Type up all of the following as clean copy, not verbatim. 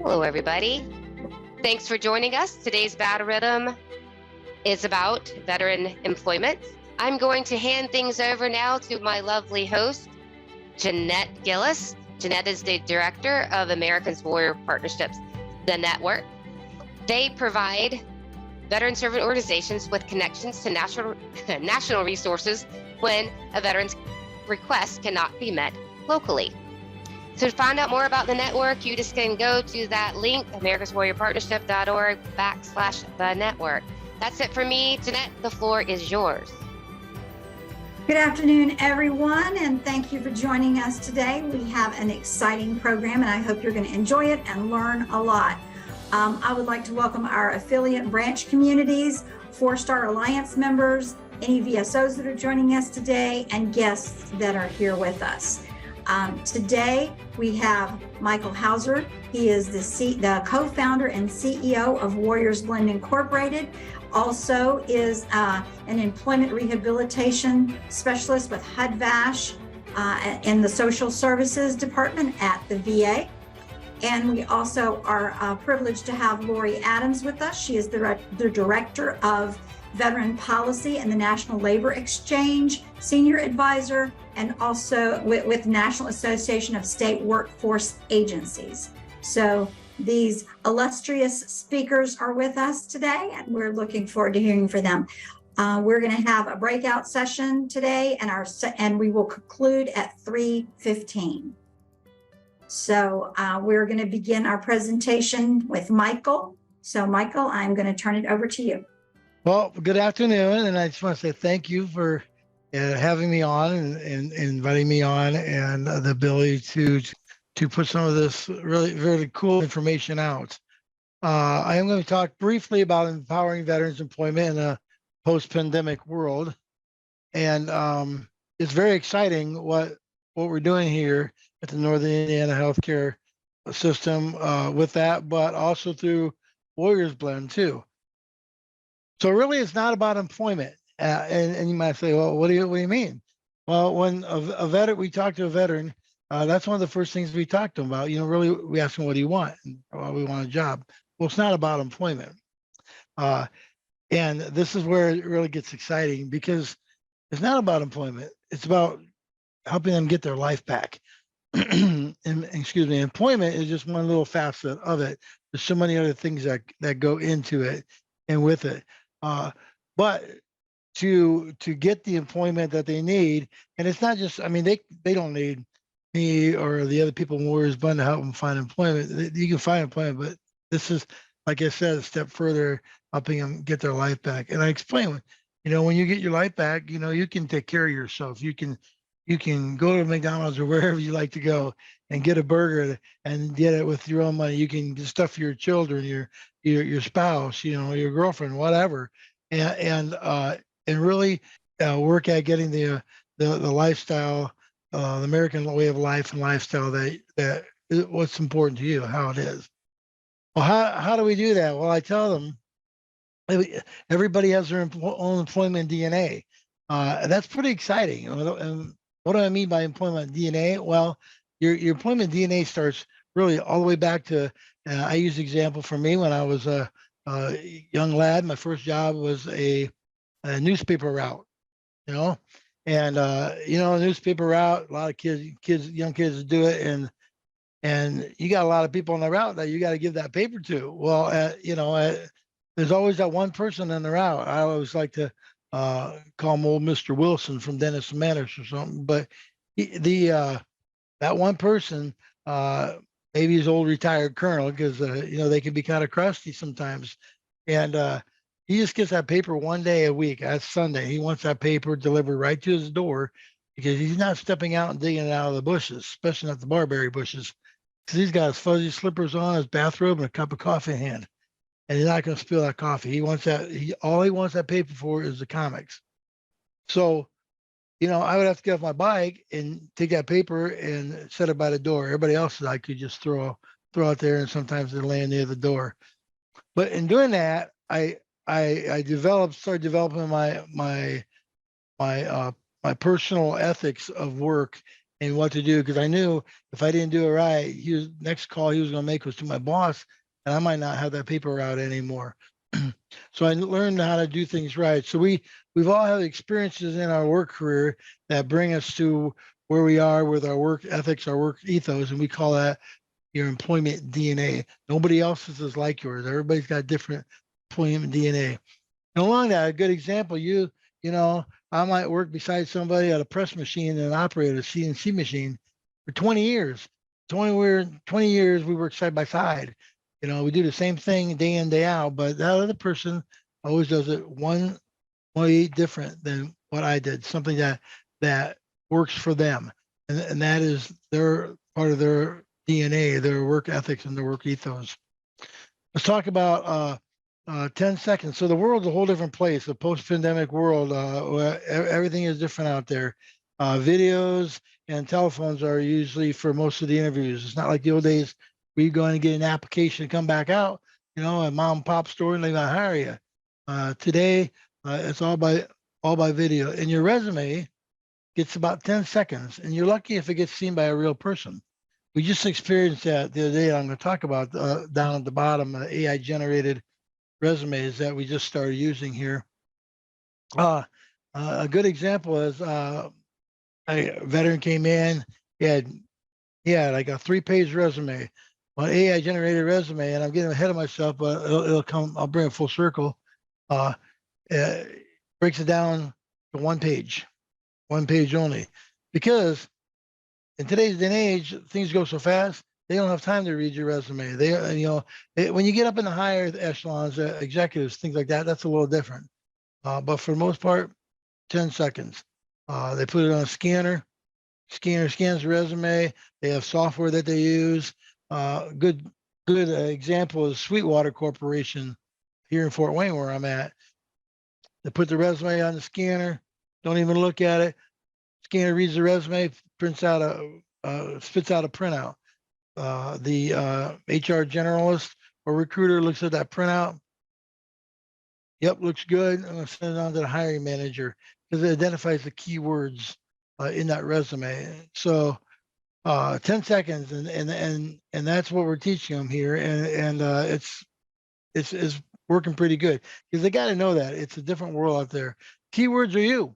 Hello, everybody. Thanks for joining us. Today's Battle Rhythm is about veteran employment. I'm going to hand things over now to my lovely host, Jeanette Gillis. Jeanette is the Director of Americans Warrior Partnerships, the network. They provide veteran servant organizations with connections to national resources when a veteran's request cannot be met locally. So to find out more about the network, you just can go to that link, americanswarriorpartnership.org/the network. That's it for me. Jeanette, the floor is yours. Good afternoon, everyone, and thank you for joining us today. We have an exciting program, and I hope you're going to enjoy it and learn a lot. I would like to welcome our affiliate branch communities, 4-Star Alliance members, any VSOs that are joining us today, and guests that are here with us. Today, we have Michael Hauser. He is the co-founder and CEO of Warriors Blend Incorporated. Also is an employment rehabilitation specialist with VASH in the social services department at the VA. And we also are privileged to have Lori Adams with us. She is the director of Veteran Policy and the National Labor Exchange, Senior Advisor, and also with National Association of State Workforce Agencies. So these illustrious speakers are with us today, and we're looking forward to hearing from them. We're going to have a breakout session today, and we will conclude at 3:15. So we're going to begin our presentation with Michael. So Michael, I'm going to turn it over to you. Well, good afternoon, and I just want to say thank you for having me on and inviting me on, and the ability to put some of this really cool information out. I am going to talk briefly about empowering veterans employment in a post-pandemic world, and it's very exciting what we're doing here at the Northern Indiana Healthcare System with that, but also through Warriors Blend too. So really, it's not about employment, and you might say, "Well, what do you mean?" Well, when a veteran, we talk to a veteran, that's one of the first things we talk to them about. Really, we ask them, "What do you want?" And, well, we want a job. Well, it's not about employment, and this is where it really gets exciting, because it's not about employment. It's about helping them get their life back. And excuse me, employment is just one little facet of it. There's so many other things that go into it and with it. But to get the employment that they need, and it's not just, I mean, they don't need me or the other people in Warriors Blend to help them find employment. You can find employment, but this is, like I said, a step further, helping them get their life back. And I explain, when you get your life back, you can take care of yourself. You can go to McDonald's or wherever you like to go and get a burger and get it with your own money. You can get stuff for your children, your spouse, your girlfriend, whatever, and really work at getting the lifestyle, the American way of life and lifestyle that is what's important to you, how it is. Well, how do we do that? Well, I tell them everybody has their own employment DNA. That's pretty exciting. And what do I mean by employment DNA? Well, your employment DNA starts really all the way back to, I use the example for me when I was a young lad. My first job was a newspaper route, and a newspaper route, a lot of young kids do it, and you got a lot of people on the route that you got to give that paper to. Well, there's always that one person on the route. I always like to call him old Mr. Wilson from Dennis and Menace or something, but that one person, maybe he's old retired colonel, because they can be kind of crusty sometimes, and he just gets that paper one day a week. That's Sunday. He wants that paper delivered right to his door, because he's not stepping out and digging it out of the bushes, especially not the barberry bushes, because he's got his fuzzy slippers on, his bathrobe, and a cup of coffee in hand. And he's not going to spill that coffee. He wants that. All he wants that paper for is the comics. So, I would have to get off my bike and take that paper and set it by the door. Everybody else I could just throw out there, and sometimes they're laying near the door. But in doing that, I started developing my personal ethics of work and what to do, because I knew if I didn't do it right, next call he was going to make was to my boss, and I might not have that paper route anymore. So I learned how to do things right. So we've all had experiences in our work career that bring us to where we are with our work ethics, our work ethos, and we call that your employment DNA. Nobody else's is like yours. Everybody's got different employment DNA. And along that, a good example, you know, I might work beside somebody at a press machine and operate a CNC machine for 20 years. 20 years we work side by side. You know, we do the same thing day in, day out, but that other person always does it one way different than what I did, something that works for them. And that is their part of their DNA, their work ethics and their work ethos. Let's talk about 10 seconds. So the world's a whole different place, the post-pandemic world, where everything is different out there. Videos and telephones are usually for most of the interviews. It's not like the old days where you go in and get an application and come back out, you know, a mom and pop store and they might hire you. Today, it's all by video. And your resume gets about 10 seconds, and you're lucky if it gets seen by a real person. We just experienced that the other day. I'm going to talk about down at the bottom, AI generated resumes that we just started using here. A good example is a veteran came in, he had like a 3-page resume, an AI generated resume, and I'm getting ahead of myself, but it'll come, I'll bring it full circle. Breaks it down to one page only, because in today's day and age, things go so fast. They don't have time to read your resume. When you get up in the higher echelons, executives, things like that, that's a little different. But for the most part, 10 seconds. They put it on a scanner. Scanner scans the resume. They have software that they use. Good example is Sweetwater Corporation here in Fort Wayne, where I'm at. They put the resume on the scanner. Don't even look at it. Scanner reads the resume, spits out a printout. The HR generalist or recruiter looks at that printout. Yep, looks good. I'm going to send it on to the hiring manager because it identifies the keywords in that resume. So 10 seconds, and that's what we're teaching them here, and it's working pretty good because they got to know that it's a different world out there. Keywords are you.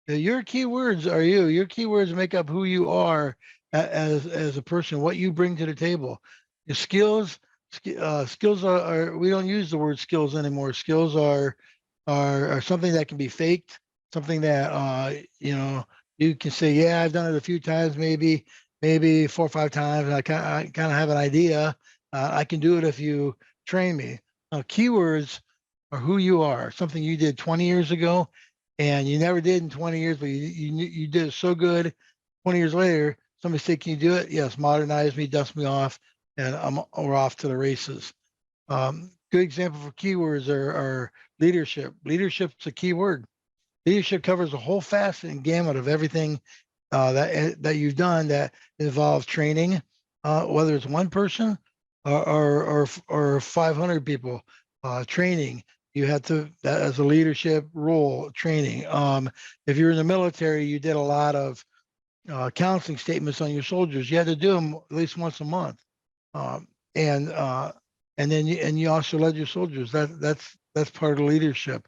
Your keywords are you. Your keywords make up who you are as a person, what you bring to the table. Your skills are we don't use the word skills anymore. Skills are something that can be faked, something that you can say, yeah, I've done it a few times, maybe 4 or 5 times, and I kind of have an idea. I can do it if you train me. Keywords are who you are, something you did 20 years ago and you never did in 20 years, but you did it so good 20 years later, somebody say, can you do it? Yes, modernize me, dust me off, and we're off to the races. Good example for keywords are leadership. Leadership's a key word. Leadership covers a whole facet and gamut of everything that you've done that involves training, whether it's one person or 500 people. Training, you had to, that as a leadership role, training. If you're in the military, you did a lot of counseling statements on your soldiers. You had to do them at least once a month, and then you also led your soldiers. That's part of leadership.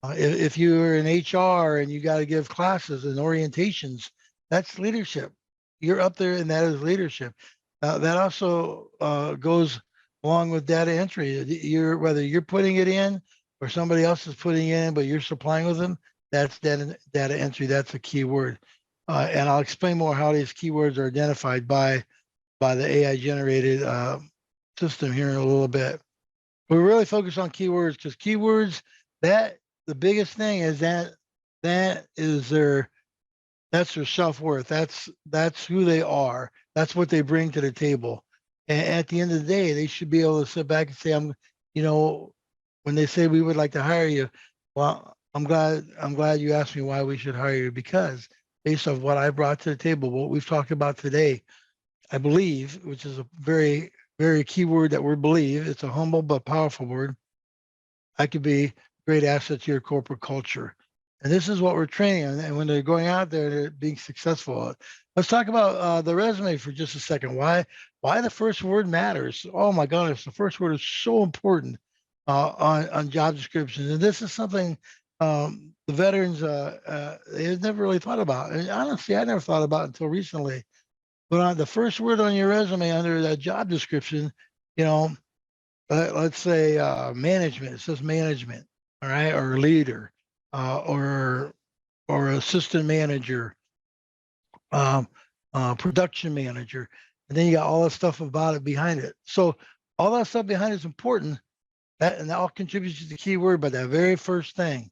If you're in HR and you got to give classes and orientations, that's leadership. You're up there, and that is leadership. That also goes along with data entry. Whether you're putting it in or somebody else is putting it in, but you're supplying with them, that's data entry. That's a key word. And I'll explain more how these keywords are identified by the AI generated system here in a little bit. We really focus on keywords because keywords, that the biggest thing is that's their self-worth. That's who they are. That's what they bring to the table. And at the end of the day, they should be able to sit back and say, when they say we would like to hire you, well, I'm glad you asked me why we should hire you, because based on what I brought to the table, what we've talked about today, I believe, which is a very, very key word that we believe, it's a humble but powerful word, I could be a great asset to your corporate culture. And this is what we're training on. And when they're going out there, they're being successful. Let's talk about the resume for just a second. Why the first word matters? Oh my goodness, the first word is so important on job descriptions. And this is something the veterans they've never really thought about. And honestly, I never thought about it until recently. But on the first word on your resume under that job description, you know, let's say management. It says management, all right, or leader, or assistant manager, um, production manager, and then you got all that stuff about it behind it. So all that stuff behind it is important. And that all contributes to the key word, but that very first thing,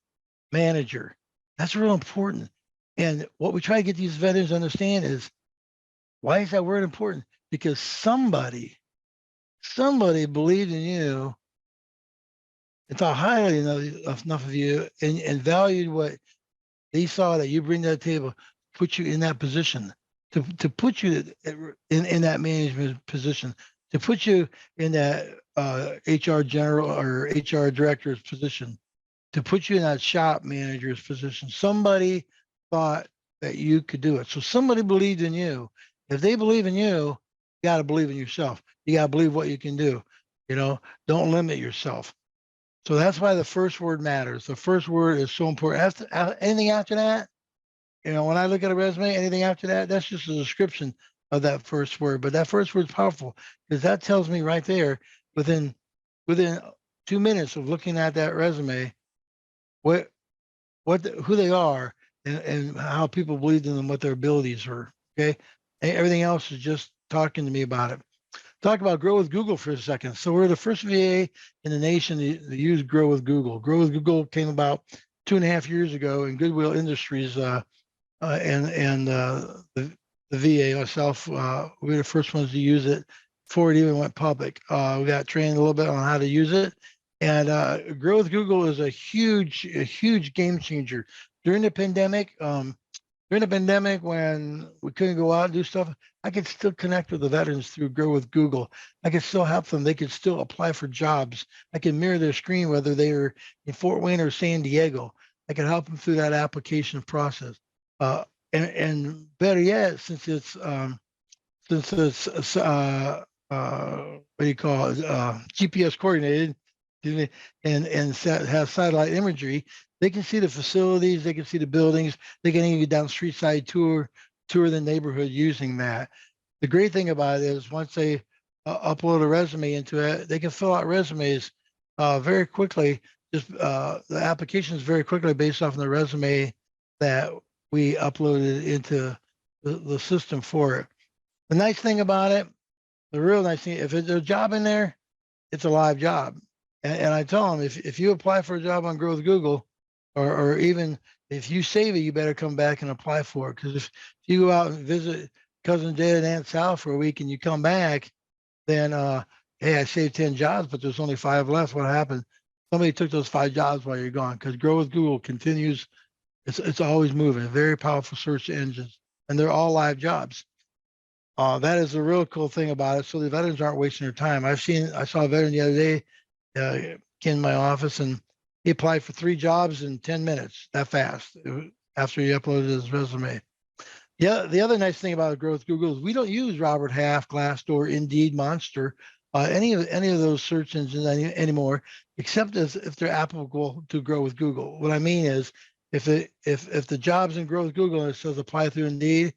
manager, that's real important. And what we try to get these veterans to understand is, why is that word important? Because somebody believed in you and thought highly enough of you and valued what they saw that you bring to the table, put you in that position, to put you in that management position, to put you in that HR general or HR director's position, to put you in that shop manager's position. Somebody thought that you could do it. So somebody believed in you. If they believe in you, you got to believe in yourself. You got to believe what you can do. You know, don't limit yourself. So that's why the first word matters. The first word is so important. Anything after that, you know, when I look at a resume, anything after that, that's just a description of that first word. But that first word is powerful because that tells me right there within 2 minutes of looking at that resume, who they are and how people believed in them, what their abilities are. Okay. And everything else is just talking to me about it. Talk about Grow with Google for a second. So we're the first VA in the nation to use Grow with Google. Grow with Google came about 2.5 years ago in Goodwill Industries, and the VA, myself, we were the first ones to use it before it even went public. We got trained a little bit on how to use it. And Grow with Google is a huge game changer. During the pandemic, when we couldn't go out and do stuff, I could still connect with the veterans through Grow with Google. I could still help them. They could still apply for jobs. I could mirror their screen, whether they were in Fort Wayne or San Diego. I could help them through that application process. And better yet, since it's what do you call it, GPS coordinated, and has satellite imagery, they can see the facilities, they can see the buildings, they can even down street side tour the neighborhood using that. The great thing about it is once they upload a resume into it, they can fill out resumes very quickly. Just the applications very quickly based off of the resume that we uploaded into the system for it. The nice thing about it, the real nice thing, if there's a job in there, it's a live job. And I tell them, if you apply for a job on Grow with Google, or even if you save it, you better come back and apply for it. Because if you go out and visit cousin Dad and Aunt Sal for a week and you come back, then hey, I saved 10 jobs, but there's only 5 left. What happened? Somebody took those 5 jobs while you're gone. Because Grow with Google continues. It's always moving. Very powerful search engines, and they're all live jobs. That is the real cool thing about it. So the veterans aren't wasting their time. I saw a veteran the other day in my office, and he applied for 3 jobs in 10 minutes, that fast, after he uploaded his resume. Yeah, the other nice thing about Grow with Google is we don't use Robert Half, Glassdoor, Indeed, Monster, any of those search engines anymore, except if they're applicable to Grow with Google. What I mean is, if the job's in Grow with Google and it says apply through Indeed,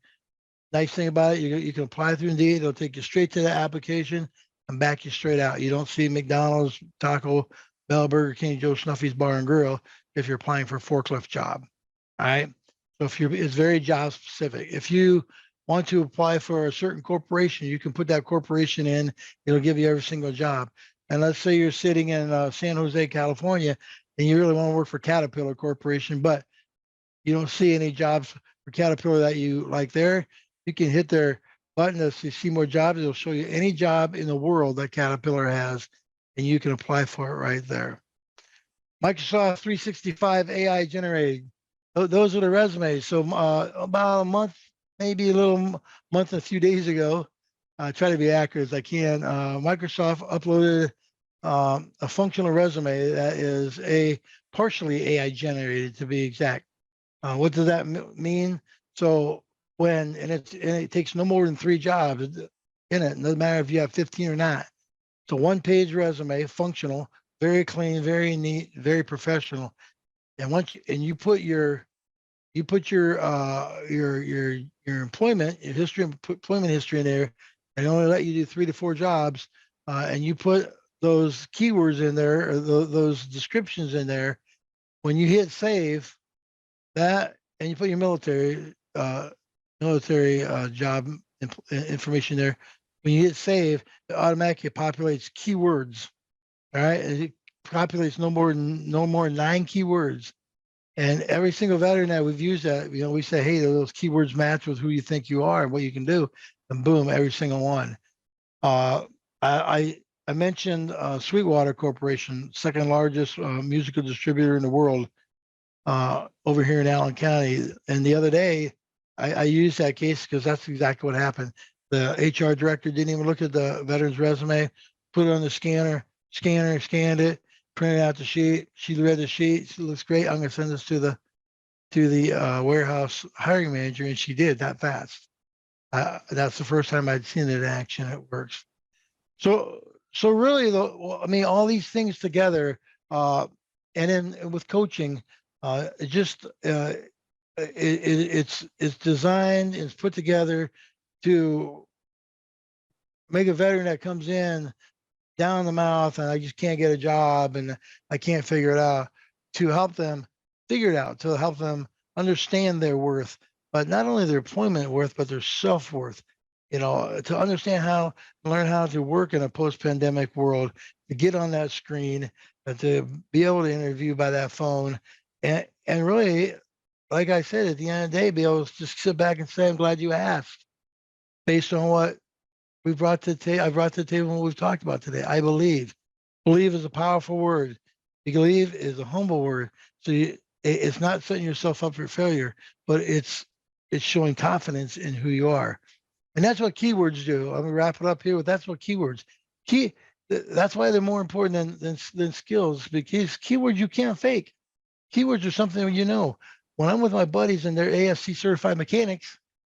nice thing about it, you can apply through Indeed. It'll take you straight to the application and back you straight out. You don't see McDonald's, Taco Bell, Burger King, Joe Snuffy's Bar and Grill if you're applying for a forklift job. All right. So it's very job specific. If you want to apply for a certain corporation, you can put that corporation in. It'll give you every single job. And let's say you're sitting in San Jose, California, and you really want to work for Caterpillar Corporation, but you don't see any jobs for Caterpillar that you like there. You can hit their button to see more jobs. It'll show you any job in the world that Caterpillar has, and you can apply for it right there. Microsoft 365 AI generated. Those are the resumes. So about a month, maybe a little month and a few days ago, I try to be accurate as I can, Microsoft uploaded a functional resume that is partially AI generated, to be exact. What does that mean? So and it takes no more than 3 jobs in it, no matter if you have 15 or not. It's a 1-page resume, functional, very clean, very neat, very professional. And you put your employment history in there, and only let you do 3 to 4 jobs, and you put those keywords in there, or those descriptions in there. When you hit save, and you put your military job information there. When you hit save, it automatically populates keywords. All right, and it populates no more than 9 keywords. And every single veteran that we've used that, we say, hey, those keywords match with who you think you are and what you can do, and boom, every single one. I mentioned Sweetwater Corporation, second largest musical distributor in the world, over here in Allen County. And the other day, I used that case because that's exactly what happened. The HR director didn't even look at the veteran's resume, put it on the scanner, scanned it, printed out the sheet. She read the sheet. She looks great. I'm going to send this to the warehouse hiring manager, and she did that fast. That's the first time I'd seen it in action. It works. So really, all these things together, and then with coaching, it's designed, it's put together to make a veteran that comes in down the mouth and I just can't get a job and I can't figure it out, to help them figure it out, to help them understand their worth, but not only their employment worth, but their self-worth, to understand learn how to work in a post-pandemic world, to get on that screen, to be able to interview by that phone, and really, like I said, at the end of the day, be able to just sit back and say, I'm glad you asked, based on what we brought to the table. I brought to the table what we've talked about today. I believe. Believe is a powerful word. Believe is a humble word. So it's not setting yourself up for failure, but it's showing confidence in who you are. And that's what keywords do. I'm gonna wrap it up here with that's what keywords. That's why they're more important than skills, because keywords you can't fake. Keywords are something when I'm with my buddies and they're ASC certified mechanics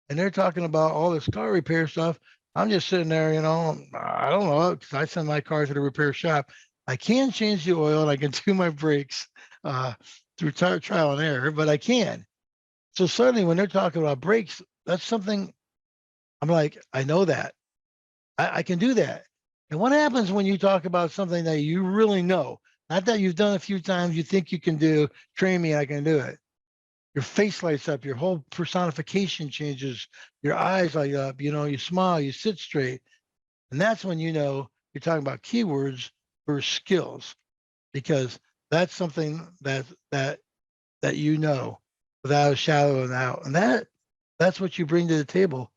and they're talking about all this car repair stuff, I'm just sitting there, I don't know, because I send my car to the repair shop. I can change the oil and I can do my brakes through trial and error, but I can. So suddenly when they're talking about brakes, that's something I'm like, I know that. I can do that. And what happens when you talk about something that you really know, not that you've done a few times, you think you can do, train me, I can do it. Your face lights up, your whole personification changes, your eyes light up, you smile, you sit straight. And that's when you're talking about keywords versus skills, because that's something that without a shadow of a doubt. And that's what you bring to the table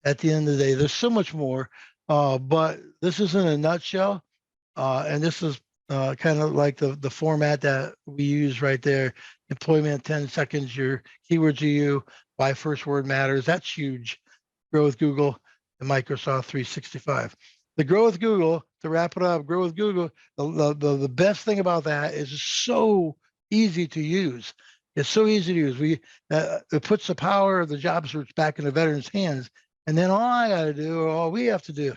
at the end of the day. There's so much more, but this is in a nutshell. And this is kind of like the format that we use right there. Employment, 10 seconds, your keywords are you, why first word matters. That's huge. Grow with Google and Microsoft 365. The Grow with Google, to wrap it up, Grow with Google, the best thing about that is it's so easy to use. It's so easy to use. It puts the power of the job search back in the veteran's hands. And then all we have to do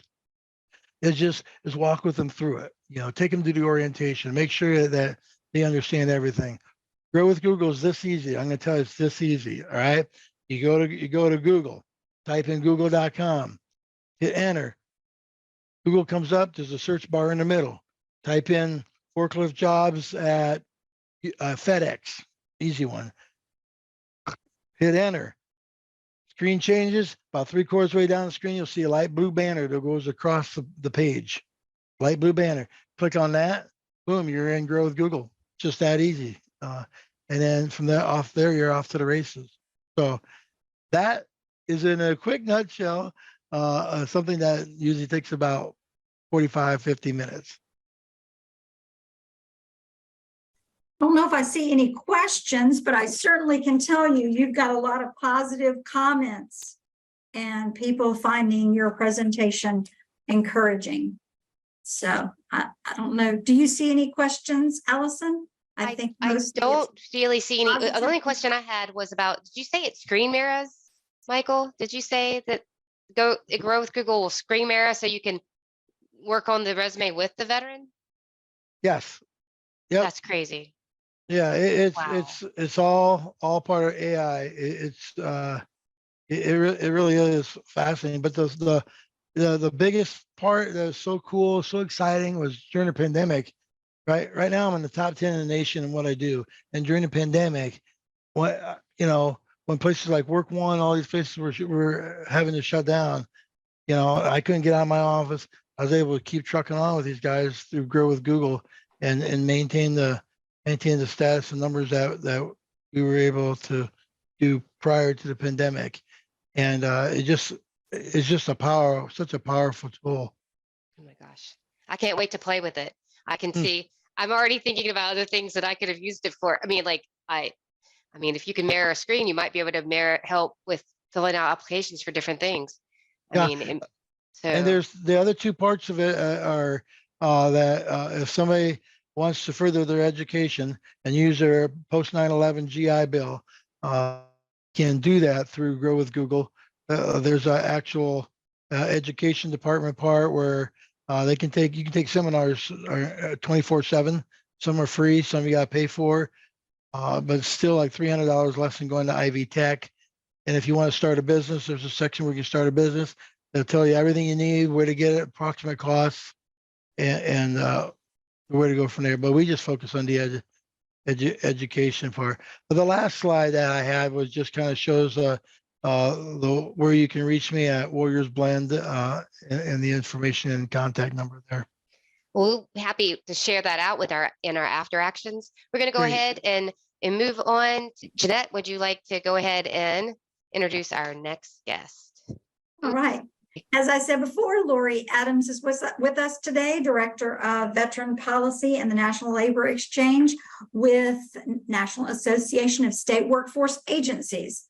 is walk with them through it. Take them to the orientation, make sure that they understand everything. Grow with Google is this easy. I'm going to tell you it's this easy. All right. You go to Google, type in google.com, hit enter. Google comes up. There's a search bar in the middle. Type in forklift jobs at FedEx. Easy one. Hit enter. Screen changes. About 3/4 way down the screen, you'll see a light blue banner that goes across the page. Light blue banner. Click on that. Boom, you're in Grow with Google. Just that easy. And then from there, you're off to the races. So that is, in a quick nutshell, something that usually takes about 45, 50 minutes. I don't know if I see any questions, but I certainly can tell you've got a lot of positive comments and people finding your presentation encouraging. So I don't know. Do you see any questions, Allison? I think I mostly don't really see any. The positive. only question I had was about, did you say it's screen mirrors, Michael? Did you say that Grow with Google will screen mirror so you can work on the resume with the veteran? Yes. Yep. That's crazy. Yeah. Wow. It's all part of AI. It really is fascinating. But the biggest part that was so cool, so exciting was during the pandemic. Right now, I'm in the top 10 in the nation in what I do. And during the pandemic, when places like Work One, all these places were having to shut down, I couldn't get out of my office. I was able to keep trucking on with these guys through Grow with Google and maintain the status and numbers that we were able to do prior to the pandemic. And it's just such a powerful tool. Oh my gosh. I can't wait to play with it. I can see, I'm already thinking about other things that I could have used it for. I mean, if you can mirror a screen, you might be able to help with filling out applications for different things. Yeah. And there's the other two parts of it are that if somebody wants to further their education and use their post 9/11 GI Bill, can do that through Grow with Google. There's an actual education department part where you can take seminars 24/7. Some are free, some you got to pay for, but it's still like $300 less than going to Ivy Tech. And if you want to start a business, there's a section where you can start a business. They'll tell you everything you need, where to get it, approximate costs, and where to go from there. But we just focus on the education part. But the last slide that I had was just kind of shows where you can reach me at Warriors Blend and the information and contact number there. We'll be happy to share that out in our after actions. We're going to go Great. ahead and move on. Jeanette, would you like to go ahead and introduce our next guest? All right. As I said before, Lori Adams is with us today, Director of Veteran Policy and the National Labor Exchange with National Association of State Workforce Agencies.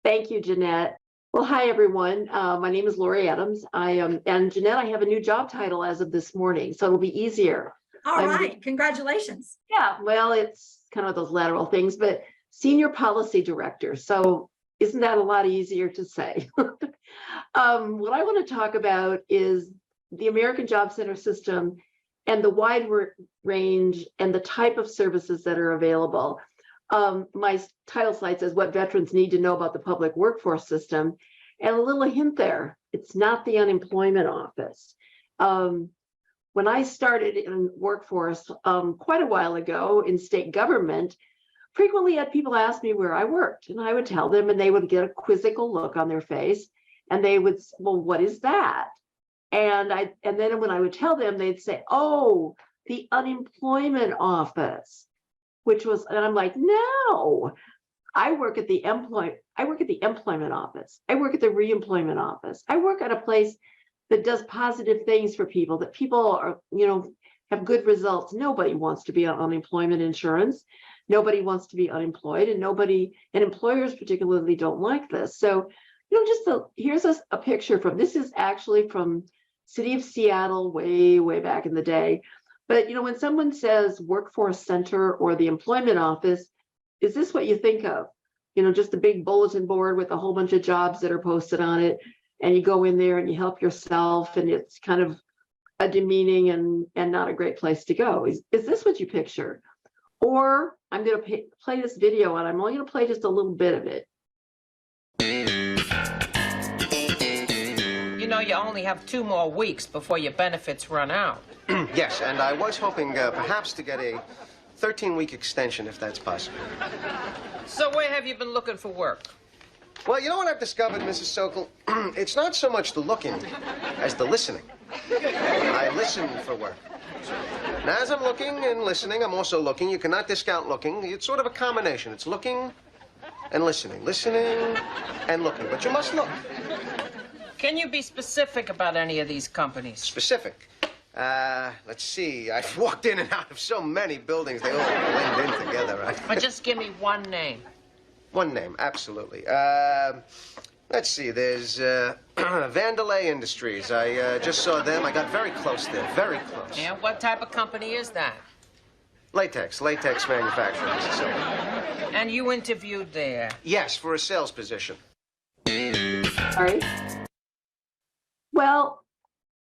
Thank you, Jeanette. Well, hi, everyone. My name is Lori Adams. And Jeanette, I have a new job title as of this morning, so it'll be easier. All right. Congratulations. Yeah, well, it's kind of those lateral things, but Senior Policy Director. So isn't that a lot easier to say? What I want to talk about is the American Job Center system and the wide range and the type of services that are available. My title slide says what veterans need to know about the public workforce system. And a little hint there, it's not the unemployment office. When I started in workforce quite a while ago in state government, frequently had people ask me where I worked, and I would tell them, and they would get a quizzical look on their face, and they would say, well, what is that? And then when I would tell them, they'd say, oh, the unemployment office, and I'm like, no, I work at the employment office. I work at the reemployment office. I work at a place that does positive things for people, that people are, have good results. Nobody wants to be on unemployment insurance. Nobody wants to be unemployed, and employers particularly don't like this. So, here's a picture this is actually from City of Seattle way, way back in the day. But, when someone says workforce center or the employment office, is this what you think of? Just a big bulletin board with a whole bunch of jobs that are posted on it, and you go in there and you help yourself, and it's kind of a demeaning and not a great place to go. Is this what you picture? Or I'm going to play this video, and I'm only going to play just a little bit of it. You only have 2 more weeks before your benefits run out. Yes, and I was hoping perhaps to get a 13-week extension, if that's possible. So where have you been looking for work? Well, you know what I've discovered, Mrs. Sokol? It's not so much the looking as the listening. I listen for work. And as I'm looking and listening, I'm also looking. You cannot discount looking. It's sort of a combination. It's looking and listening and looking. But you must look. Can you be specific about any of these companies? Specific? Let's see. I've walked in and out of so many buildings. They all blend in together, right? But just give me one name. One name, absolutely. Let's see. There's Vandelay Industries. I just saw them. I got very close there. Very close. Yeah, what type of company is that? Latex manufacturing, Mrs. Silver. And you interviewed there? Yes, for a sales position. All right. Well,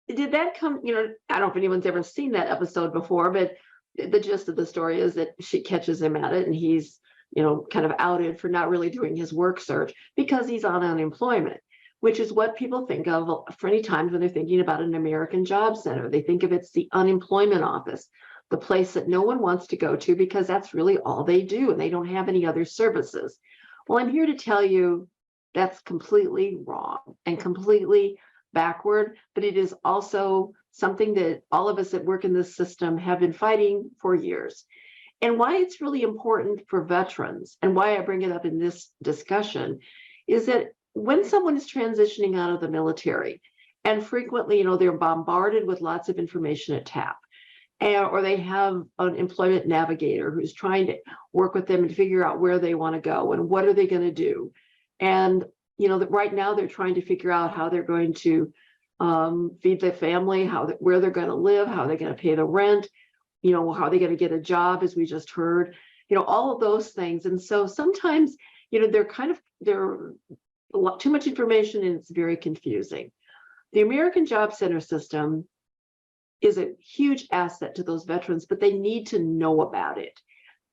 did that come, I don't know if anyone's ever seen that episode before, but the gist of the story is that she catches him at it and he's, kind of outed for not really doing his work search because he's on unemployment, which is what people think of for any times when they're thinking about an American Job Center. They think of it's the unemployment office, the place that no one wants to go to because that's really all they do and they don't have any other services. Well, I'm here to tell you that's completely wrong and completely backward, but it is also something that all of us that work in this system have been fighting for years. And why it's really important for veterans and why I bring it up in this discussion is that when someone is transitioning out of the military, and frequently, they're bombarded with lots of information at TAP, or they have an employment navigator who's trying to work with them and figure out where they want to go and what are they going to do. And, right now they're trying to figure out how they're going to feed their family, where they're going to live, how they're going to pay the rent, how they're going to get a job, as we just heard, all of those things. And so sometimes, they're a lot too much information and it's very confusing. The American Job Center system is a huge asset to those veterans, but they need to know about it.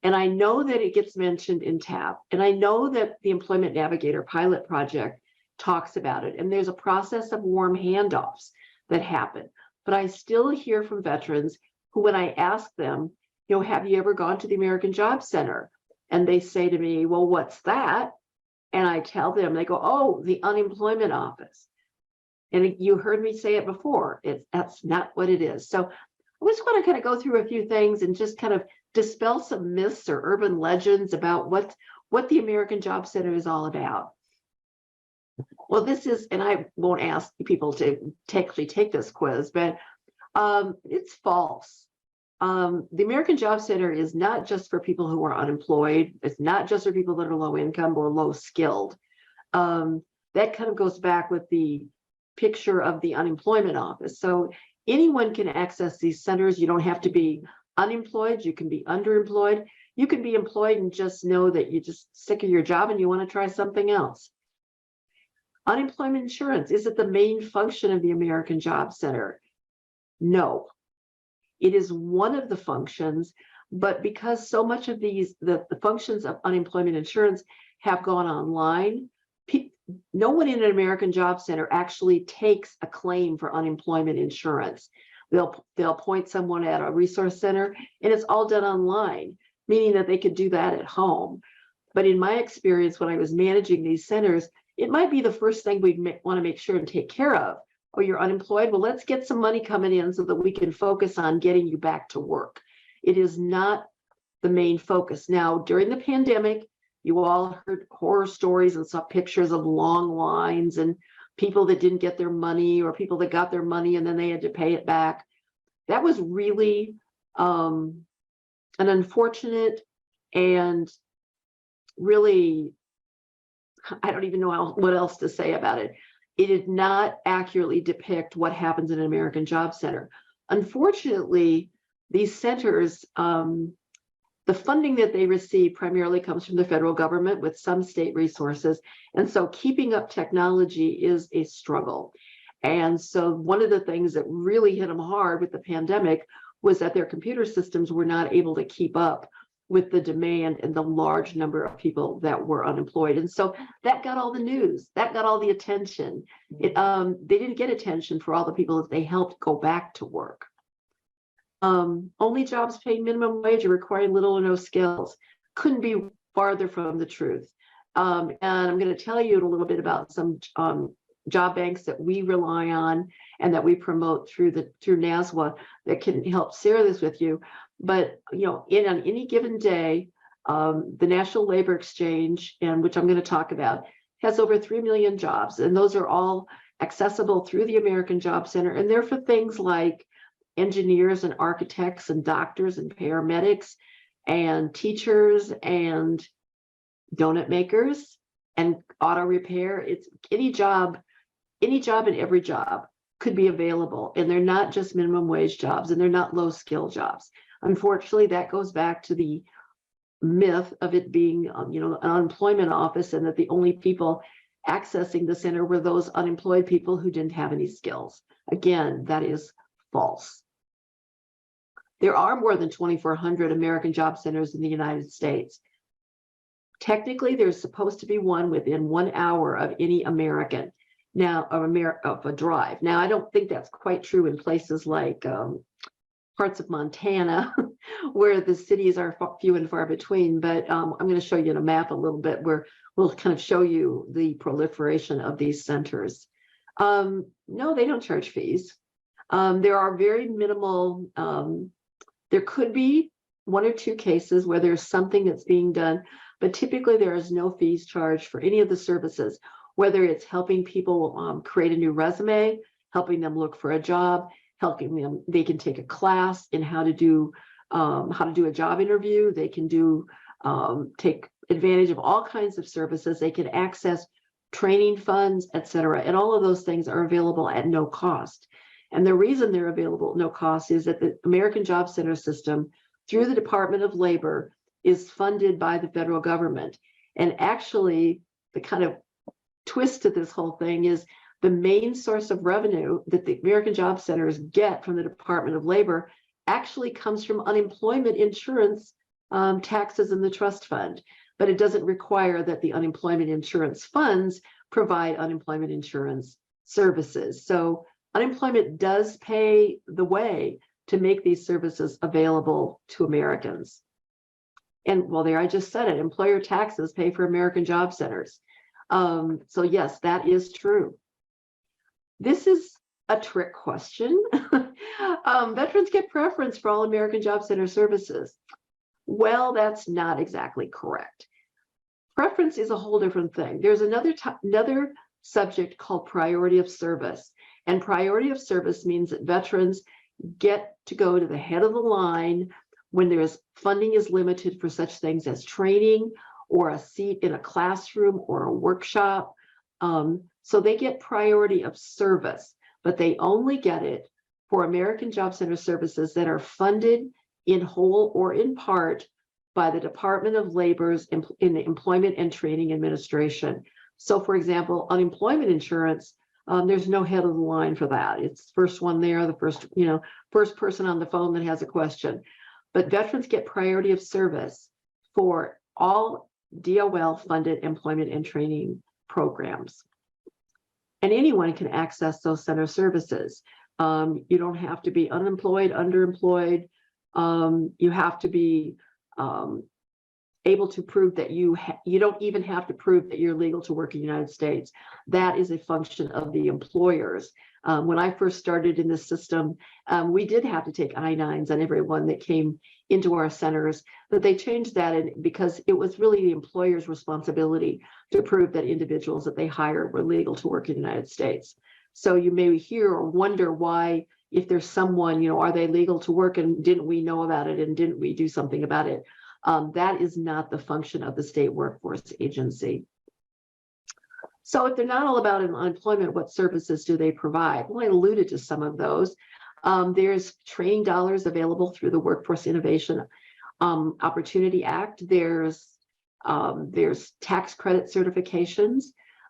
And I know that it gets mentioned in TAP, and I know that the Employment Navigator pilot project talks about it, and there's a process of warm handoffs that happen. But I still hear from veterans who, when I ask them, have you ever gone to the American Job Center? And they say to me, well, what's that? And I tell them, they go, oh, the unemployment office. And you heard me say it before, that's not what it is. So I just want to kind of go through a few things and just kind of dispel some myths or urban legends about what the American Job Center is all about. Well, this is, and I won't ask people to actually take this quiz, but it's false. The American Job Center is not just for people who are unemployed. It's not just for people that are low income or low skilled. That kind of goes back with the picture of the unemployment office. So anyone can access these centers. You don't have to be unemployed. You can be underemployed. You can be employed and just know that you're just sick of your job and you want to try something else. Unemployment insurance, is it the main function of the American Job Center? No. It is one of the functions, but because so much of the functions of unemployment insurance have gone online, no one in an American Job Center actually takes a claim for unemployment insurance. They'll appoint someone at a resource center, and it's all done online, meaning that they could do that at home. But in my experience, when I was managing these centers, it might be the first thing we'd want to make sure and take care of. Oh, you're unemployed? Well, let's get some money coming in so that we can focus on getting you back to work. It is not the main focus. Now, during the pandemic, you all heard horror stories and saw pictures of long lines and people that didn't get their money or people that got their money and then they had to pay it back. That was really an unfortunate and really, I don't even know what else to say about it. It did not accurately depict what happens in an American Job Center. Unfortunately, these centers, the funding that they receive primarily comes from the federal government with some state resources. And so keeping up technology is a struggle. And so one of the things that really hit them hard with the pandemic was that their computer systems were not able to keep up with the demand and the large number of people that were unemployed. And so that got all the news, that got all the attention. They didn't get attention for all the people that they helped go back to work. Only jobs paying minimum wage or requiring little or no skills. Couldn't be farther from the truth. And I'm going to tell you a little bit about some job banks that we rely on and that we promote through NASWA that can help share this with you. But on any given day, the National Labor Exchange, and which I'm going to talk about, has over 3 million jobs, and those are all accessible through the American Job Center, and they're for things like engineers and architects and doctors and paramedics and teachers and donut makers and auto repair. It's any job and every job could be available, and they're not just minimum wage jobs and they're not low skill jobs. Unfortunately, that goes back to the myth of it being, an unemployment office, and that the only people accessing the center were those unemployed people who didn't have any skills. Again, that is false. There are more than 2,400 American Job Centers in the United States. Technically, there's supposed to be one within 1 hour of any American. Now, of a drive. Now, I don't think that's quite true in places like parts of Montana, where the cities are few and far between. But I'm going to show you in a map a little bit where we'll kind of show you the proliferation of these centers. No, they don't charge fees. There are very minimal, there could be 1 or 2 cases where there's something that's being done, but typically there is no fees charged for any of the services, whether it's helping people create a new resume, helping them look for a job, helping them, they can take a class in how to do a job interview. They can take advantage of all kinds of services. They can access training funds, etc. And all of those things are available at no cost. And the reason they're available at no cost is that the American Job Center system, through the Department of Labor, is funded by the federal government. And actually, the kind of twist to this whole thing is the main source of revenue that the American Job Centers get from the Department of Labor actually comes from unemployment insurance taxes in the trust fund. But it doesn't require that the unemployment insurance funds provide unemployment insurance services. So unemployment does pay the way to make these services available to Americans. And well, there, I just said it, employer taxes pay for American Job Centers. So yes, that is true. This is a trick question. Veterans get preference for all American Job Center services. Well, that's not exactly correct. Preference is a whole different thing. There's another subject called priority of service. And priority of service means that veterans get to go to the head of the line when there's funding is limited for such things as training or a seat in a classroom or a workshop. So they get priority of service, but they only get it for American Job Center services that are funded in whole or in part by the Department of Labor's in the Employment and Training Administration. So for example, unemployment insurance, there's no head of the line for that. It's first one there, the first person on the phone that has a question. But veterans get priority of service for all DOL funded employment and training programs. And anyone can access those center services. You don't have to be unemployed, underemployed. You have to be able to prove that you don't even have to prove that you're legal to work in the United States. That is a function of the employers. When I first started in this system, we did have to take I-9s on everyone that came into our centers, but they changed that because it was really the employer's responsibility to prove that individuals that they hired were legal to work in the United States. So you may hear or wonder why, if there's someone, are they legal to work and didn't we know about it and didn't we do something about it? That is not the function of the state workforce agency. So if they're not all about unemployment, what services do they provide? Well, I alluded to some of those. There's training dollars available through the Workforce Innovation Opportunity Act. There's tax credit certifications.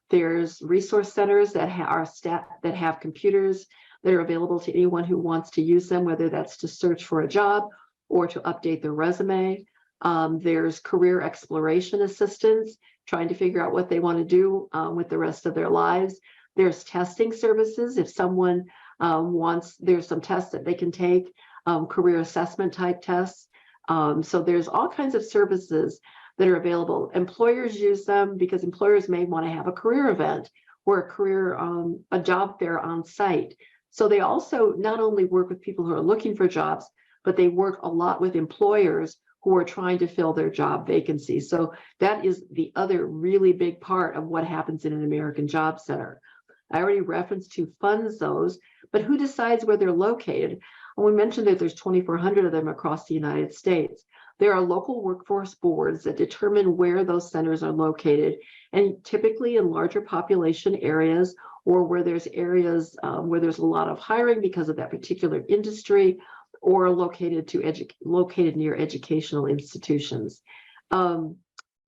There's resource centers that have computers that are available to anyone who wants to use them, whether that's to search for a job or to update their resume. There's career exploration assistance, trying to figure out what they want to do with the rest of their lives. There's testing services. If someone there's some tests that they can take, career assessment type tests. So there's all kinds of services that are available. Employers use them because employers may want to have a career event or a job fair on site. So they also not only work with people who are looking for jobs, but they work a lot with employers who are trying to fill their job vacancies. So that is the other really big part of what happens in an American Job Center. I already referenced who funds those, but who decides where they're located? Well, we mentioned that there's 2,400 of them across the United States. There are local workforce boards that determine where those centers are located, and typically in larger population areas or where there's areas where there's a lot of hiring because of that particular industry, or located near educational institutions.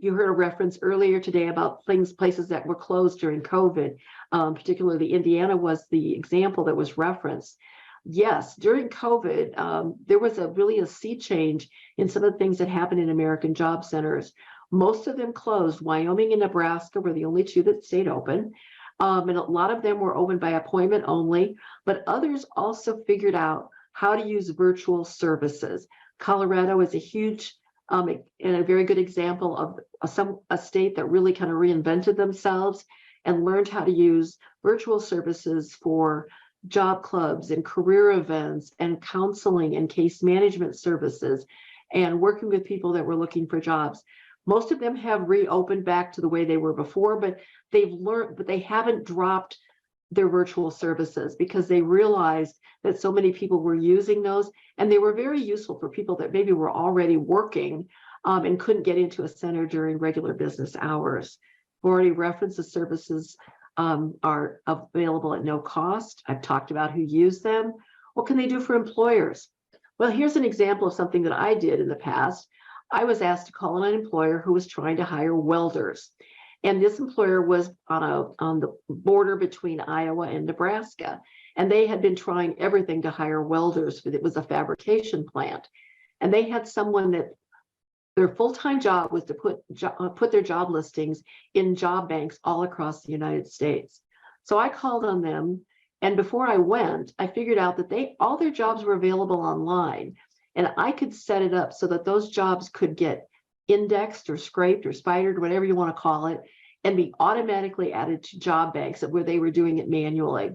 You heard a reference earlier today about places that were closed during COVID. Particularly Indiana was the example that was referenced. Yes, during COVID, there was really a sea change in some of the things that happened in American job centers. Most of them closed. Wyoming and Nebraska were the only two that stayed open. And a lot of them were open by appointment only, but others also figured out how to use virtual services. Colorado is a huge and a very good example of a state that really kind of reinvented themselves and learned how to use virtual services for job clubs and career events and counseling and case management services and working with people that were looking for jobs. Most of them have reopened back to the way they were before, but they haven't dropped their virtual services because they realized that so many people were using those, and they were very useful for people that maybe were already working and couldn't get into a center during regular business hours. I've already referenced the services are available at no cost. I've talked about who used them. What can they do for employers? Well, here's an example of something that I did in the past. I was asked to call an employer who was trying to hire welders. And this employer was on the border between Iowa and Nebraska. And they had been trying everything to hire welders. It was a fabrication plant. And they had someone that their full-time job was to put their job listings in job banks all across the United States. So I called on them. And before I went, I figured out that all their jobs were available online. And I could set it up so that those jobs could get indexed or scraped or spidered, whatever you want to call it, and be automatically added to job banks where they were doing it manually.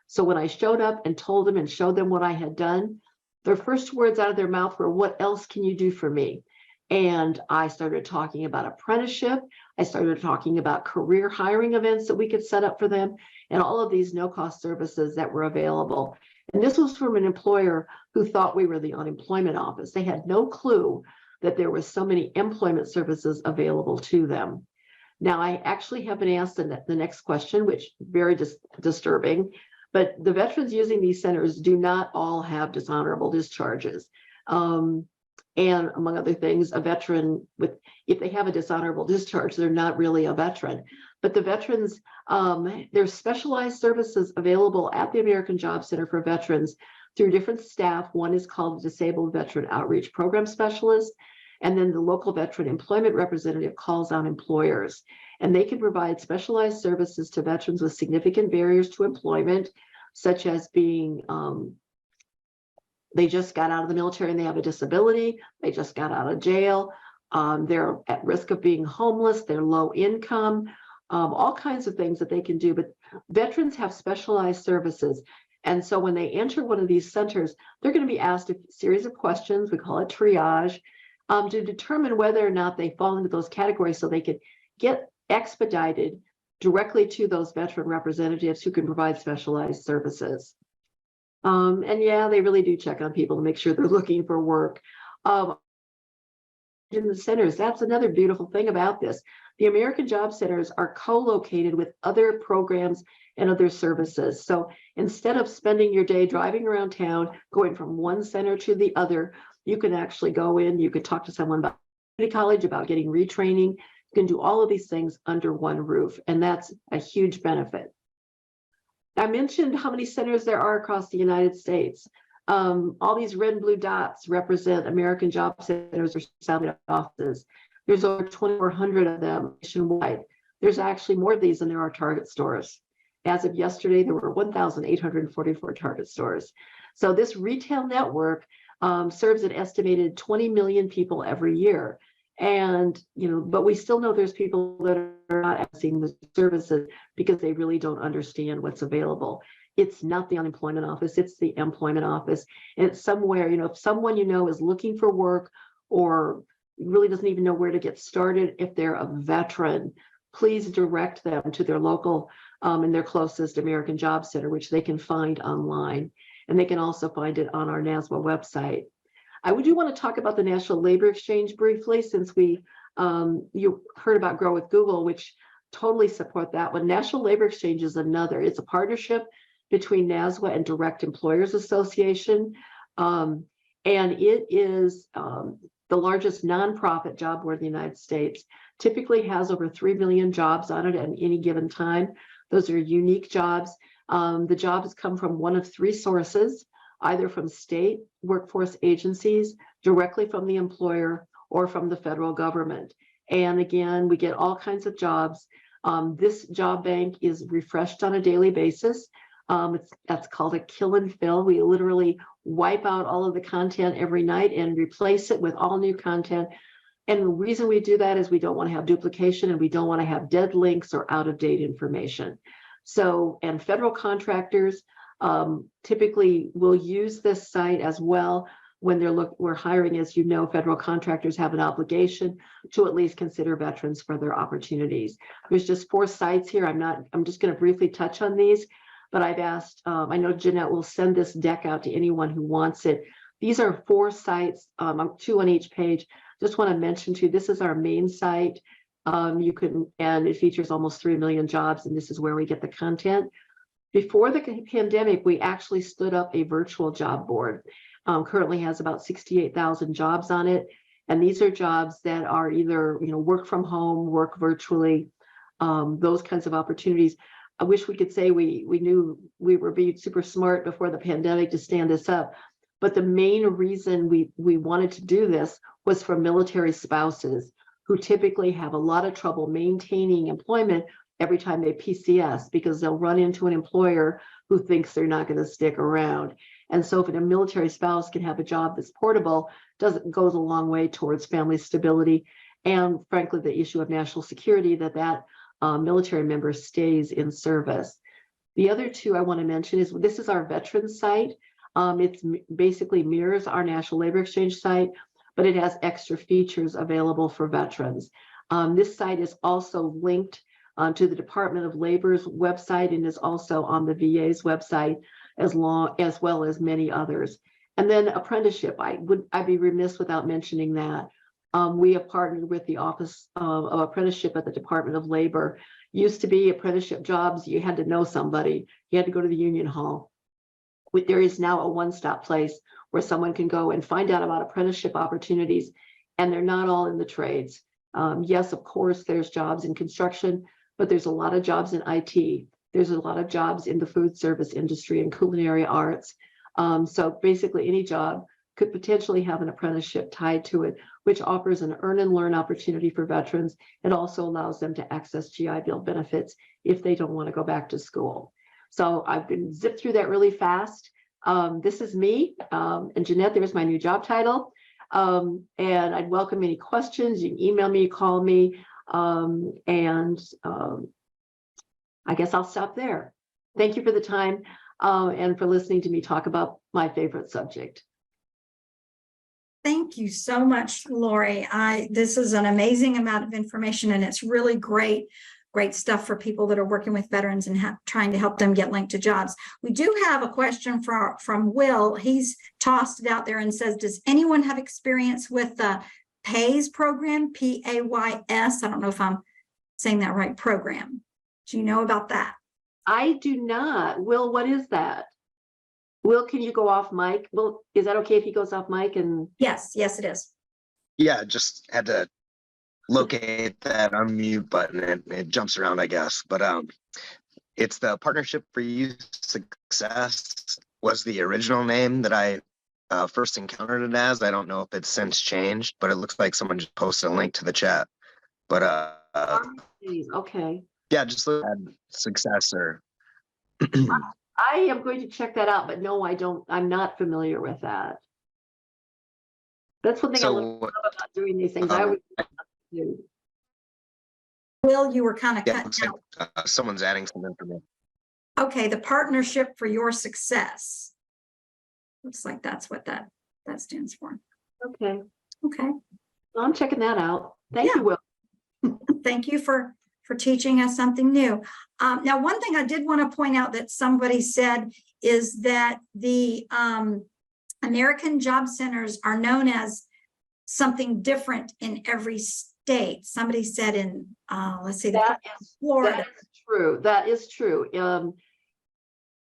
So when I showed up and told them and showed them what I had done, their first words out of their mouth were, "What else can you do for me?" And I started talking about apprenticeship. I started talking about career hiring events that we could set up for them and all of these no-cost services that were available. And this was from an employer who thought we were the unemployment office. They had no clue that there was so many employment services available to them. Now, I actually have been asked the next question, which is very disturbing, but the veterans using these centers do not all have dishonorable discharges. And among other things, a veteran if they have a dishonorable discharge, they're not really a veteran. But the veterans, there's specialized services available at the American Job Center for veterans through different staff. One is called the Disabled Veteran Outreach Program Specialist. And then the local veteran employment representative calls on employers. And they can provide specialized services to veterans with significant barriers to employment, such as being they just got out of the military and they have a disability, they just got out of jail, they're at risk of being homeless, they're low income, all kinds of things that they can do. But veterans have specialized services. And so when they enter one of these centers, they're going to be asked a series of questions, we call it triage, to determine whether or not they fall into those categories so they could get expedited directly to those veteran representatives who can provide specialized services. And yeah, they really do check on people to make sure they're looking for work. In the centers, that's another beautiful thing about this. The American Job Centers are co-located with other programs and other services. So instead of spending your day driving around town, going from one center to the other, you can actually go in, you could talk to someone about community college, about getting retraining. You can do all of these things under one roof, and that's a huge benefit. I mentioned how many centers there are across the United States. All these red and blue dots represent American Job Centers or satellite offices. There's over 2,400 of them nationwide. There's actually more of these than there are Target stores. As of yesterday, there were 1,844 Target stores. So this retail network serves an estimated 20 million people every year. And, but we still know there's people that are not accessing the services because they really don't understand what's available. It's not the unemployment office, it's the employment office. And it's somewhere, if someone is looking for work or really doesn't even know where to get started, if they're a veteran, please direct them to their local and their closest American Job Center, which they can find online. And they can also find it on our NASWA website. I do want to talk about the National Labor Exchange briefly, since you heard about Grow with Google, which totally support that one. National Labor Exchange is another. It's a partnership between NASWA and Direct Employers Association. And it is the largest nonprofit job board in the United States. Typically has over 3 million jobs on it at any given time. Those are unique jobs. The jobs come from one of 3 sources, either from state workforce agencies, directly from the employer, or from the federal government. And again, we get all kinds of jobs. This job bank is refreshed on a daily basis. That's called a kill and fill. We literally wipe out all of the content every night and replace it with all new content. And the reason we do that is we don't want to have duplication, and we don't want to have dead links or out of date information. So, and federal contractors typically will use this site as well when we're hiring. As you know, federal contractors have an obligation to at least consider veterans for their opportunities. There's just 4 sites here. I'm just going to briefly touch on these, but I've asked, I know Jeanette will send this deck out to anyone who wants it. These are 4 sites, 2 on each page. Just want to mention to you, this is our main site. And it features almost 3 million jobs, and this is where we get the content. Before the pandemic, we actually stood up a virtual job board. Currently has about 68,000 jobs on it. And these are jobs that are either, work from home, work virtually, those kinds of opportunities. I wish we could say we knew we were being super smart before the pandemic to stand this up. But the main reason we wanted to do this was for military spouses who typically have a lot of trouble maintaining employment every time they PCS, because they'll run into an employer who thinks they're not going to stick around. And so if a military spouse can have a job that's portable, goes a long way towards family stability, and frankly, the issue of national security, that military member stays in service. The other 2 I want to mention is, this is our veterans site. It's basically mirrors our National Labor Exchange site, but it has extra features available for veterans. This site is also linked to the Department of Labor's website, and is also on the VA's website, as well as many others. And then apprenticeship, I'd be remiss without mentioning that. We have partnered with the Office of Apprenticeship at the Department of Labor. Used to be apprenticeship jobs, you had to know somebody, you had to go to the union hall. There is now a one-stop place where someone can go and find out about apprenticeship opportunities, and they're not all in the trades. Yes, of course, there's jobs in construction, but there's a lot of jobs in IT. There's a lot of jobs in the food service industry and culinary arts. So basically any job could potentially have an apprenticeship tied to it, which offers an earn and learn opportunity for veterans. It also allows them to access GI Bill benefits if they don't want to go back to school. So I've been zipped through that really fast. This is me, and Jeanette, there's my new job title. And I'd welcome any questions. You can email me, call me, I guess I'll stop there. Thank you for the time and for listening to me talk about my favorite subject. Thank you so much, Lori. This is an amazing amount of information, and it's really great stuff for people that are working with veterans and trying to help them get linked to jobs. We do have a question from Will. He's tossed it out there and says, does anyone have experience with the PAYS program, P-A-Y-S? I don't know if I'm saying that right, program. Do you know about that? I do not. Will, what is that? Will, can you go off mic? Will, is that okay if he goes off mic? And yes, it is. Yeah, just had to locate that unmute button. It jumps around, I guess. But it's the Partnership for Youth Success was the original name that I first encountered it as. I don't know if it's since changed, but it looks like someone just posted a link to the chat. But okay. Yeah, just look at success or I am going to check that out, but no, I don't. I'm not familiar with that. That's one thing I love about doing these things. I always do. Will, you were kind of cutting out. Like, someone's adding some information. Okay, the Partnership for Your Success. Looks like that's what that stands for. Okay. Okay. Well, I'm checking that out. Thank you, Will. Thank you for teaching us something new. Now, one thing I did want to point out that somebody said is that the American Job Centers are known as something different in every state. Somebody said in, let's see, that is Florida. That is true. That is true.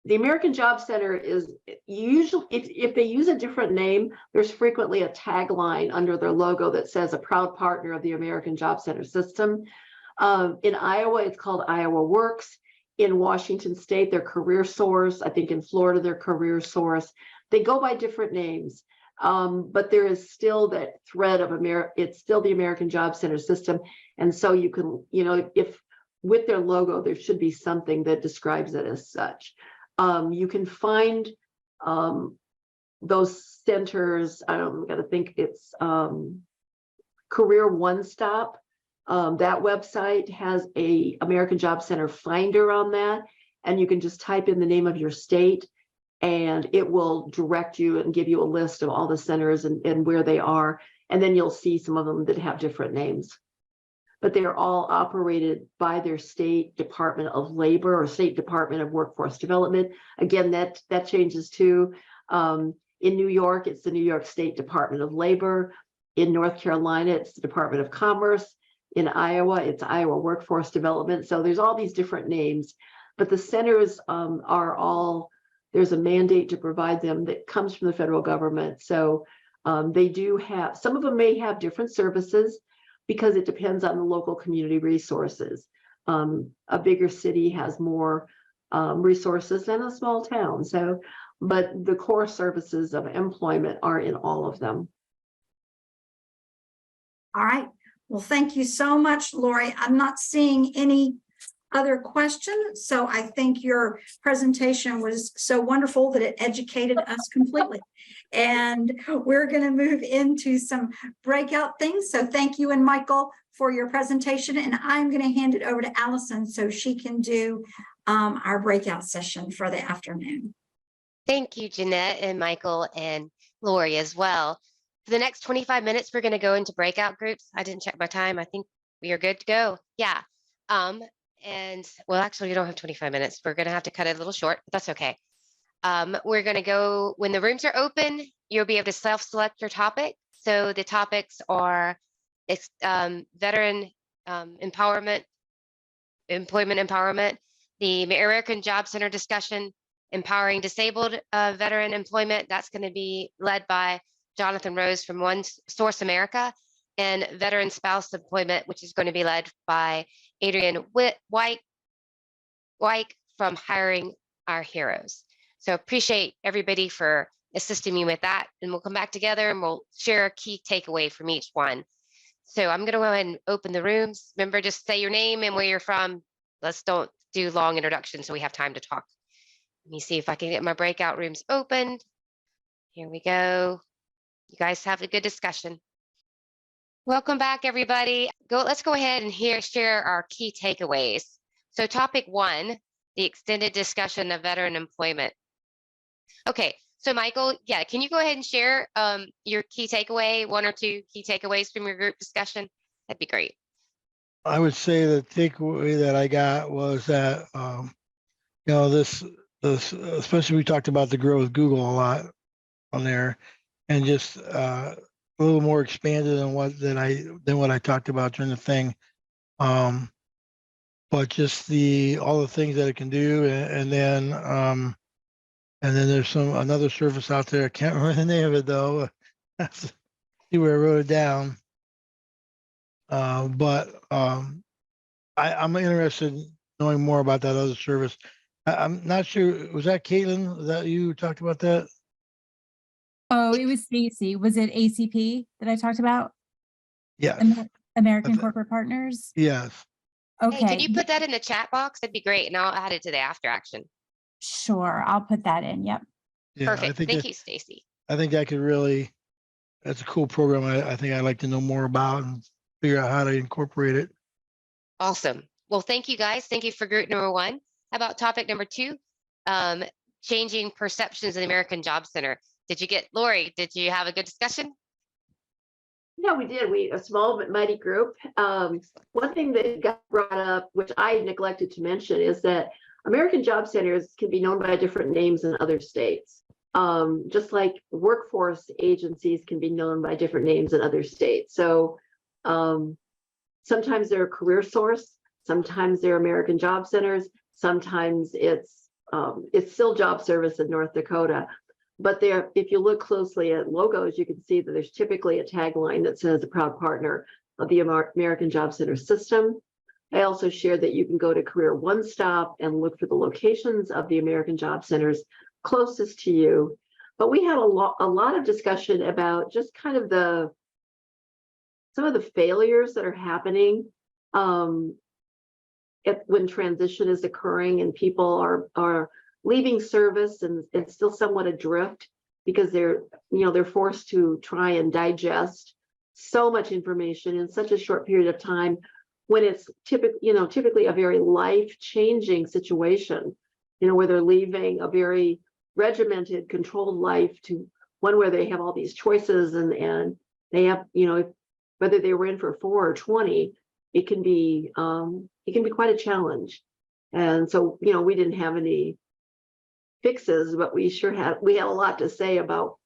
the American Job Center is usually, if they use a different name, there's frequently a tagline under their logo that says a proud partner of the American Job Center system. In Iowa, it's called Iowa Works. In Washington State, they're Career Source. I think in Florida, they're Career Source. They go by different names, but there is still that thread of it's still the American Job Center system. And so you can, if with their logo, there should be something that describes it as such. You can find those centers. I'm going to think it's Career One Stop. That website has a American Job Center finder on that, and you can just type in the name of your state and it will direct you and give you a list of all the centers and where they are. And then you'll see some of them that have different names, but they're all operated by their state Department of Labor or State Department of Workforce Development. Again, that changes too. In New York, it's the New York State Department of Labor. In North Carolina, it's the Department of Commerce. In Iowa, it's Iowa Workforce Development. So there's all these different names, but the centers are all, there's a mandate to provide them that comes from the federal government. So they do have, some of them may have different services because it depends on the local community resources. A bigger city has more resources than a small town. So, but the core services of employment are in all of them. All right. Well, thank you so much, Lori. I'm not seeing any other questions, so I think your presentation was so wonderful that it educated us completely. And we're going to move into some breakout things. So thank you and Michael for your presentation. And I'm going to hand it over to Allison so she can do our breakout session for the afternoon. Thank you, Jeanette and Michael and Lori as well. For the next 25 minutes, we're going to go into breakout groups. I didn't check my time. I think we are good to go. Yeah. And well, actually, we don't have 25 minutes. We're going to have to cut it a little short, but that's okay. We're going to go, when the rooms are open, you'll be able to self-select your topic. So the topics are veteran empowerment, employment empowerment, the American Job Center discussion, empowering disabled veteran employment. That's going to be led by Jonathan Rose from One Source America, and veteran spouse employment, which is going to be led by Adrian White from Hiring Our Heroes. So appreciate everybody for assisting me with that. And we'll come back together and we'll share a key takeaway from each one. So I'm going to go ahead and open the rooms. Remember, just say your name and where you're from. Let's don't do long introductions so we have time to talk. Let me see if I can get my breakout rooms opened. Here we go. You guys have a good discussion. Welcome back, everybody. Let's go ahead and share our key takeaways. So topic 1, the extended discussion of veteran employment. Okay, so Michael, yeah, can you go ahead and share your key takeaway, 1 or 2 key takeaways from your group discussion? That'd be great. I would say the takeaway that I got was that, this, especially we talked about the grow with Google a lot on there, and just a little more expanded than what I talked about during the thing. But just all the things that it can do, and then there's another service out there. I can't remember the name of it though. See where I wrote it down. But I'm interested in knowing more about that other service. I'm not sure. Was that Caitlin? Was that you talked about that? Oh, it was Stacy. Was it ACP that I talked about? Yes. American Corporate Partners? Yes. Okay. Hey, can you put that in the chat box? That'd be great. And I'll add it to the after action. Sure. I'll put that in. Yep. Yeah, perfect. Thank you, Stacy. I think that could really, that's a cool program. I think I'd like to know more about and figure out how to incorporate it. Awesome. Well, thank you guys. Thank you for group number 1. How about topic number 2? Changing perceptions in the American Job Center. Lori, did you have a good discussion? Yeah, we did. A small but mighty group. One thing that got brought up, which I neglected to mention, is that American Job Centers can be known by different names in other states. Just like workforce agencies can be known by different names in other states. So sometimes they're Career Source, sometimes they're American Job Centers, sometimes it's It's still job service in North Dakota, but there, if you look closely at logos, you can see that there's typically a tagline that says a proud partner of the American Job Center system. I also shared that you can go to Career One Stop and look for the locations of the American Job Centers closest to you. But we had a lot of discussion about just kind of some of the failures that are happening when transition is occurring and people are leaving service and it's still somewhat adrift because they're forced to try and digest so much information in such a short period of time, when it's typically a very life-changing situation, where they're leaving a very regimented, controlled life to one where they have all these choices and they have, whether they were in for 4 or 20, it can be quite a challenge. And so, we didn't have any fixes, but we had a lot to say about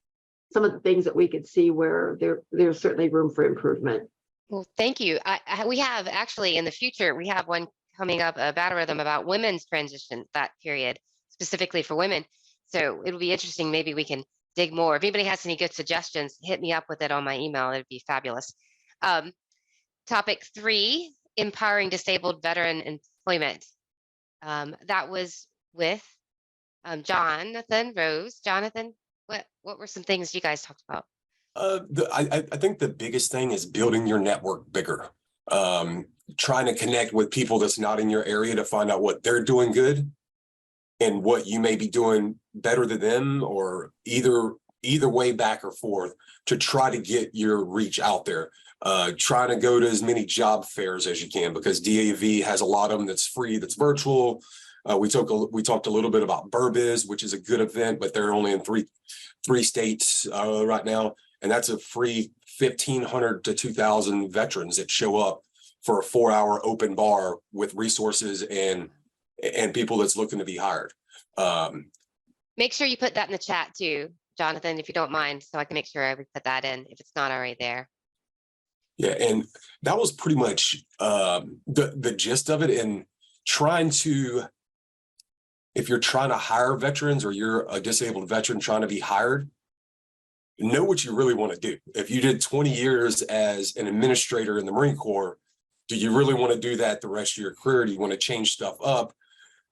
some of the things that we could see where there's certainly room for improvement. Well, thank you. We have actually in the future, we have one coming up, a battle rhythm about women's transition, that period, specifically for women. So it'll be interesting. Maybe we can dig more. If anybody has any good suggestions, hit me up with it on my email. It'd be fabulous. Topic 3, empowering disabled veteran employment. That was with Jonathan Rose. Jonathan, what were some things you guys talked about? I think the biggest thing is building your network bigger. Trying to connect with people that's not in your area to find out what they're doing good and what you may be doing better than them, or either way, back or forth, to try to get your reach out there. Trying to go to as many job fairs as you can, because DAV has a lot of them that's free, that's virtual. We talked a little bit about Burbiz, which is a good event, but they're only in three states right now. And that's a free 1,500 to 2,000 veterans that show up for a 4-hour open bar with resources and people that's looking to be hired. Make sure you put that in the chat too, Jonathan, if you don't mind, so I can make sure I put that in if it's not already there. Yeah, and that was pretty much the gist of it. And trying to, if you're trying to hire veterans or you're a disabled veteran trying to be hired, know what you really want to do. If you did 20 years as an administrator in the Marine Corps, do you really want to do that the rest of your career? Do you want to change stuff up?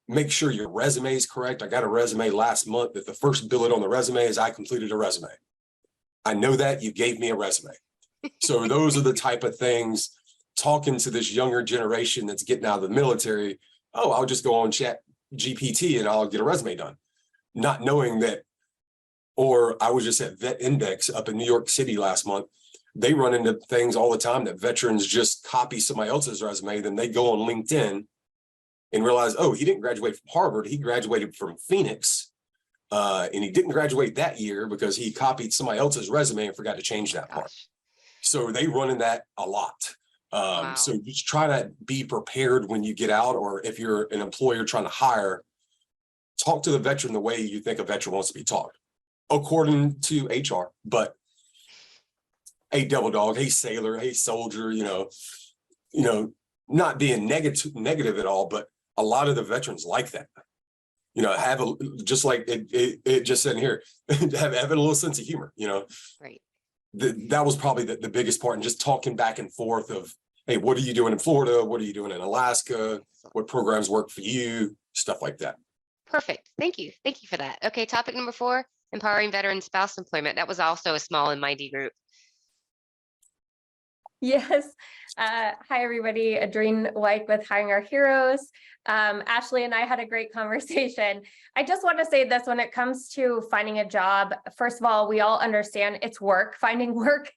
Make sure your resume is correct. I got a resume last month that the first bullet on the resume is I completed a resume. I know that you gave me a resume. So those are the type of things, talking to this younger generation that's getting out of the military. Oh, I'll just go on Chat GPT and I'll get a resume done. Not knowing that. Or I was just at Vet Index up in New York City last month. They run into things all the time that veterans just copy somebody else's resume. Then they go on LinkedIn and realize, oh, he didn't graduate from Harvard. He graduated from Phoenix. And he didn't graduate that year because he copied somebody else's resume and forgot to change that part. So they run in that a lot. Wow. So just try to be prepared when you get out, or if you're an employer trying to hire, talk to the veteran the way you think a veteran wants to be talked, according to HR. But hey, devil dog, hey, sailor, hey, soldier, not being negative at all, but a lot of the veterans like that. Have just like it just said in here, have a little sense of humor, Right. That was probably the biggest part, and just talking back and forth of, hey, what are you doing in Florida? What are you doing in Alaska? What programs work for you? Stuff like that. Perfect. Thank you. Thank you for that. Okay. Topic number 4, empowering veteran spouse employment. That was also a small and mighty group. Yes. Hi, everybody. Adrene White with Hiring Our Heroes. Ashley and I had a great conversation. I just want to say this: when it comes to finding a job, first of all, we all understand it's work, finding work.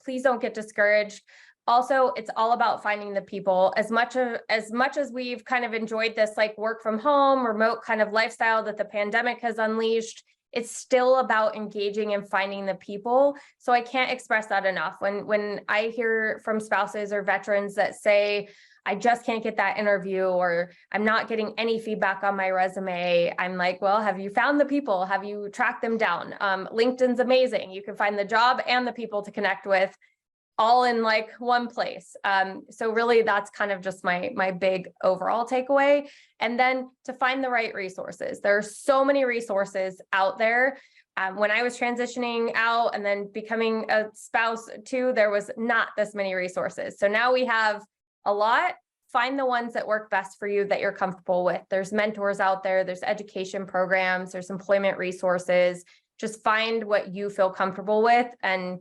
Please don't get discouraged. Also, it's all about finding the people. As much as we've kind of enjoyed this like work from home, remote kind of lifestyle that the pandemic has unleashed, it's still about engaging and finding the people. So I can't express that enough. When I hear from spouses or veterans that say, I just can't get that interview, or I'm not getting any feedback on my resume, I'm like, well, have you found the people? Have you tracked them down? LinkedIn's amazing. You can find the job and the people to connect with all in like one place. So really that's kind of just my big overall takeaway. And then to find the right resources. There are so many resources out there. When I was transitioning out and then becoming a spouse too, there was not this many resources. So now we have a lot. Find the ones that work best for you that you're comfortable with. There's mentors out there, there's education programs, there's employment resources. Just find what you feel comfortable with and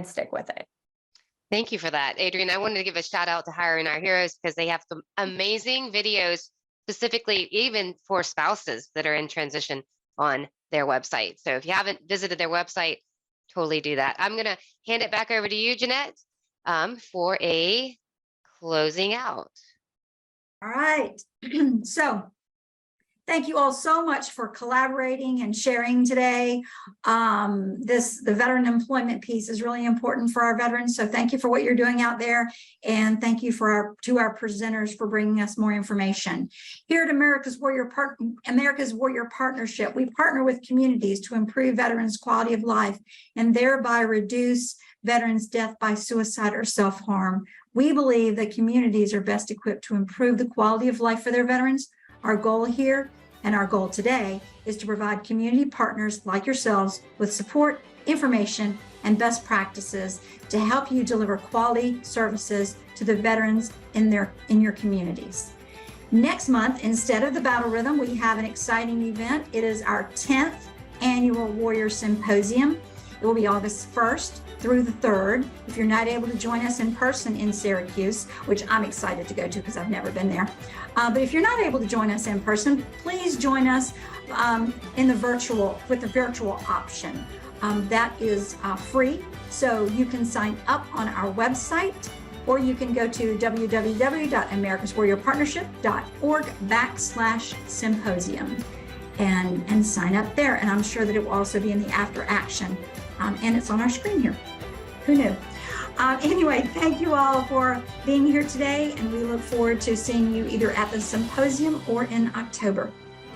stick with it. Thank you for that, Adrienne. I wanted to give a shout out to Hiring Our Heroes because they have some amazing videos, specifically even for spouses that are in transition on their website. So if you haven't visited their website, totally do that. I'm going to hand it back over to you, Jeanette, for a closing out. All right. So thank you all so much for collaborating and sharing today. The veteran employment piece is really important for our veterans. So thank you for what you're doing out there. And thank you to our presenters for bringing us more information. Here at America's Warrior Partnership, we partner with communities to improve veterans' quality of life and thereby reduce veterans' death by suicide or self-harm. We believe that communities are best equipped to improve the quality of life for their veterans. Our goal here and our goal today is to provide community partners like yourselves with support, information, and best practices to help you deliver quality services to the veterans in your communities. Next month, instead of the Battle Rhythm, we have an exciting event. It is our 10th annual Warrior Symposium. It will be August 1st through the 3rd. If you're not able to join us in person in Syracuse, which I'm excited to go to because I've never been there. But if you're not able to join us in person, please join us with the virtual option. That is free, so you can sign up on our website, or you can go to www.americaswarriorpartnership.org/symposium and sign up there. And I'm sure that it will also be in the after action. And it's on our screen here. Who knew? Anyway, thank you all for being here today, and we look forward to seeing you either at the symposium or in October.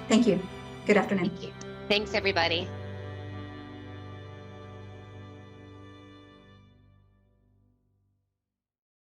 Thank you. Good afternoon. Thank you. Thanks, everybody.